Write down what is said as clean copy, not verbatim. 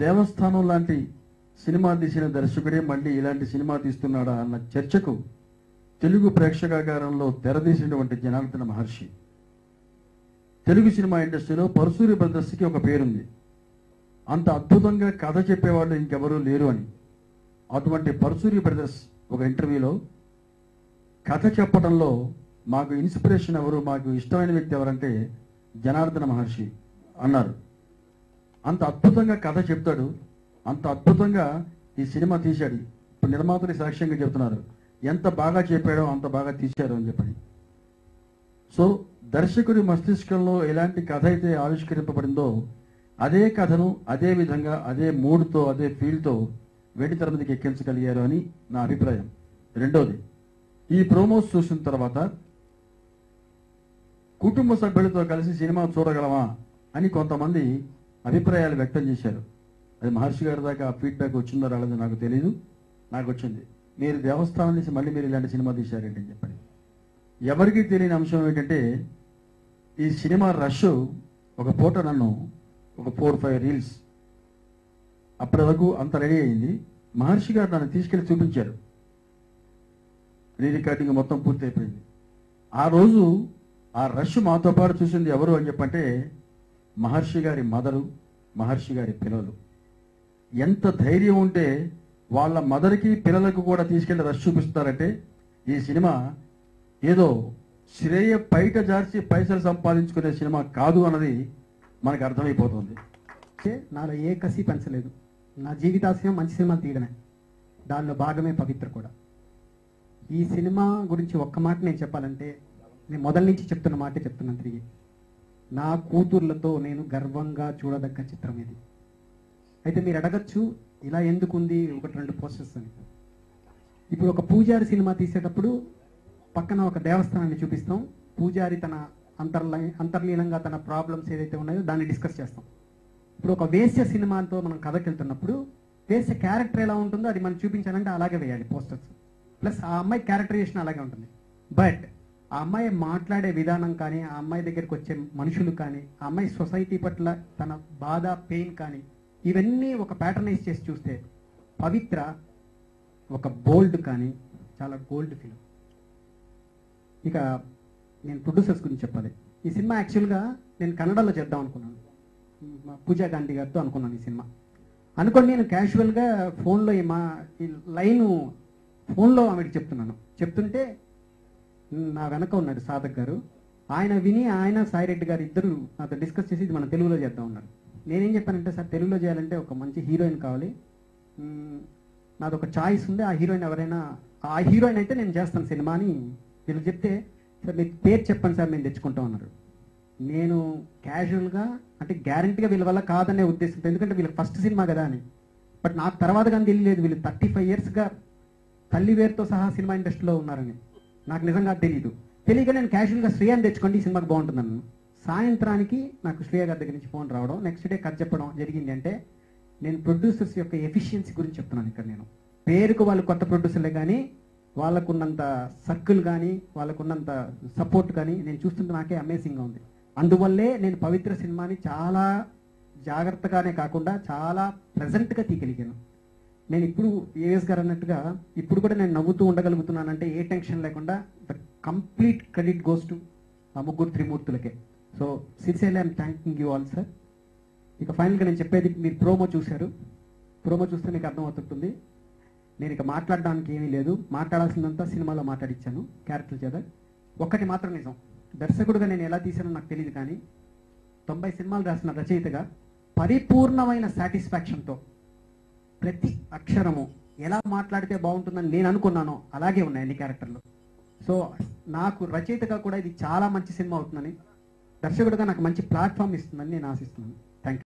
దేవస్థానం లాంటి సినిమా తీసిన దర్శకుడే మళ్ళీ ఇలాంటి సినిమా తీస్తున్నాడా అన్న చర్చకు తెలుగు ప్రేక్షకాగారంలో తెరదీసినటువంటి జనార్దన మహర్షి. తెలుగు సినిమా ఇండస్ట్రీలో పరుసూరి బ్రదర్స్కి ఒక పేరుంది. అంత అద్భుతంగా కథ చెప్పేవాళ్ళు ఇంకెవరూ లేరు అని. అటువంటి పరుసూరి బ్రదర్స్ ఒక ఇంటర్వ్యూలో కథ చెప్పడంలో మాకు ఇన్స్పిరేషన్ ఎవరు, మాకు ఇష్టమైన వ్యక్తి ఎవరంటే జనార్దన మహర్షి అన్నారు. అంత అద్భుతంగా కథ చెప్తాడు, అంత అద్భుతంగా ఈ సినిమా తీశాడు. ఇప్పుడు నిర్మాతలు సాక్ష్యంగా చెప్తున్నారు ఎంత బాగా చెప్పాడో అంత బాగా తీశారు అని చెప్పని. సో దర్శకుడి మస్తిష్కంలో ఎలాంటి కథ అయితే ఆవిష్కరింపబడిందో అదే కథను అదే విధంగా అదే మూడ్తో అదే ఫీల్తో వెండితెర మీదకి ఎక్కించగలిగారు అని నా అభిప్రాయం. రెండోది, ఈ ప్రోమోస్ చూసిన తర్వాత కుటుంబ సభ్యులతో కలిసి సినిమా చూడగలమా అని కొంతమంది అభిప్రాయాలు వ్యక్తం చేశారు. అది మహర్షి గారి దాకా ఆ ఫీడ్బ్యాక్ వచ్చిందో రాలేదో నాకు తెలియదు, నాకు వచ్చింది. మీరు దేవస్థానం నుంచి మళ్ళీ మీరు ఇలాంటి సినిమా తీశారేంటి అని చెప్పండి. ఎవరికి తెలియని అంశం ఏంటంటే ఈ సినిమా రష్ ఒక పూట నన్ను ఒక 4-5 రీల్స్ అప్పటి వరకు అంత రెడీ అయింది. మహర్షి గారు నన్ను తీసుకెళ్లి చూపించారు. రీ రికార్డింగ్ మొత్తం పూర్తి అయిపోయింది. ఆ రోజు ఆ రష్ మాతో పాటు చూసింది ఎవరు అని చెప్పంటే మహర్షి గారి మదరు, మహర్షి గారి పిల్లలు. ఎంత ధైర్యం ఉంటే వాళ్ళ మదర్కి పిల్లలకు కూడా తీసుకెళ్లి రష్ చూపిస్తారంటే ఈ సినిమా ఏదో శ్రేయ బయట జార్చి పైసలు సంపాదించుకునే సినిమా కాదు అన్నది మనకు అర్థమైపోతుంది. నాలో ఏ కసి పెంచలేదు. నా జీవితాశయం మంచి సినిమా తీయడమే, దానిలో భాగమే పవిత్ర కూడా. ఈ సినిమా గురించి ఒక్క మాట నేను చెప్పాలంటే నేను మొదల నుంచి చెప్తున్న మాటే చెప్తున్నాను తిరిగి. నా కూతుర్లతో నేను గర్వంగా చూడదగ్గ చిత్రం ఇది. అయితే మీరు అడగచ్చు ఇలా ఎందుకుంది 1-2 పోస్టర్స్ అని. ఇప్పుడు ఒక పూజారి సినిమా తీసేటప్పుడు పక్కన ఒక దేవస్థానాన్ని చూపిస్తాం, పూజారి తన అంతర్లీనంగా తన ప్రాబ్లమ్స్ ఏదైతే ఉన్నాయో దాన్ని డిస్కస్ చేస్తాం. ఇప్పుడు ఒక వేశ్య సినిమాతో మనం కథకి వెళ్తున్నప్పుడు వేశ్య క్యారెక్టర్ ఎలా ఉంటుందో అది మనం చూపించాలంటే అలాగే వేయాలి పోస్టర్స్. ప్లస్ ఆ అమ్మాయి క్యారెక్టరైజేషన్ అలాగే ఉంటుంది. బట్ ఆ అమ్మాయి మాట్లాడే విధానం కానీ, ఆ అమ్మాయి దగ్గరికి వచ్చే మనుషులు కానీ, ఆ అమ్మాయి సొసైటీ పట్ల తన బాధ పెయిన్ కానీ ఇవన్నీ ఒక ప్యాటర్నైజ్ చేసి చూస్తే పవిత్ర ఒక బోల్డ్ కానీ చాలా గోల్డ్ ఫిల్మ్. ఇక నేను ప్రొడ్యూసర్స్ గురించి చెప్పాలి. ఈ సినిమా యాక్చువల్గా నేను కన్నడలో చేద్దాం అనుకున్నాను, పూజా గాంధీ గారితో అనుకున్నాను ఈ సినిమా. అనుకోండి నేను క్యాజువల్గా ఫోన్లో ఈ లైను ఫోన్లో ఆమెకి చెప్తుంటే నా వెనక ఉన్నాడు సాధక్ గారు. ఆయన విని ఆయన సాయిరెడ్డి గారు ఇద్దరు నాతో డిస్కస్ చేసి ఇది మనం తెలుగులో చేద్దాం ఉన్నారు. నేనేం చెప్పానంటే సార్ తెలుగులో చేయాలంటే ఒక మంచి హీరోయిన్ కావాలి, నాదొక చాయిస్ ఉంది, ఆ హీరోయిన్ ఎవరైనా ఆ హీరోయిన్ అయితే నేను చేస్తాను సినిమా అని వీళ్ళు చెప్తే, సార్ మీ పేరు చెప్పండి సార్ మేము తెచ్చుకుంటాం అన్నారు. నేను క్యాజువల్గా అంటే గ్యారంటీగా వీళ్ళ వల్ల కాదనే ఉద్దేశంతో, ఎందుకంటే వీళ్ళకి ఫస్ట్ సినిమా కదా అని. బట్ నాకు తర్వాత కానీ తెలియలేదు వీళ్ళు 35 yearsగా తల్లి వేరుతో సహా సినిమా ఇండస్ట్రీలో ఉన్నారని. నాకు నిజంగా తెలియక నేను క్యాజువల్గా శ్రేయాని తెచ్చుకోండి ఈ సినిమాకి బాగుంటుందన్నాను. సాయంత్రానికి నాకు శ్రేయ గారి దగ్గర నుంచి ఫోన్ రావడం, నెక్స్ట్ డే కథ చెప్పడం జరిగింది. అంటే నేను ప్రొడ్యూసర్స్ యొక్క ఎఫిషియన్సీ గురించి చెప్తున్నాను ఇక్కడ. నేను పేరుకు వాళ్ళు కొత్త ప్రొడ్యూసర్లే కానీ వాళ్ళకున్నంత సర్కిల్ కానీ వాళ్ళకున్నంత సపోర్ట్ కానీ నేను చూస్తుంటే నాకే అమేజింగ్గా ఉంది. అందువల్లే నేను పవిత్ర సినిమాని చాలా జాగ్రత్తగానే కాకుండా చాలా ప్రెజెంట్గా తీయగలిగాను. నేను ఇప్పుడు ఏఎస్ గారు అన్నట్టుగా ఇప్పుడు కూడా నేను నవ్వుతూ ఉండగలుగుతున్నానంటే ఏ టెన్షన్ లేకుండా the complete credit goes to ఆ ముగ్గురు త్రిమూర్తులకే. So sincerely I'm thanking you all sir. ఇక ఫైనల్గా నేను చెప్పేది, మీరు ప్రోమో చూశారు, ప్రోమో చూస్తే మీకు అర్థమవుతుంటుంది. నేను ఇక మాట్లాడడానికి ఏమీ లేదు, మాట్లాడాల్సిందంతా సినిమాలో మాట్లాడిచ్చాను క్యారెక్టర్ చేత. ఒక్కటి మాత్రం నిజం, దర్శకుడుగా నేను ఎలా తీశానో నాకు తెలియదు కానీ 90 సినిమాలు రాసిన రచయితగా పరిపూర్ణమైన సాటిస్ఫాక్షన్తో ప్రతి అక్షరము ఎలా మాట్లాడితే బాగుంటుందని నేను అనుకున్నానో అలాగే ఉన్నాయి అన్ని క్యారెక్టర్లు. సో నాకు రచయితగా కూడా ఇది చాలా మంచి సినిమా అవుతుందని, దర్శకుడిగా నాకు మంచి ప్లాట్ఫామ్ ఇస్తుందని నేను ఆశిస్తున్నాను. Thank you.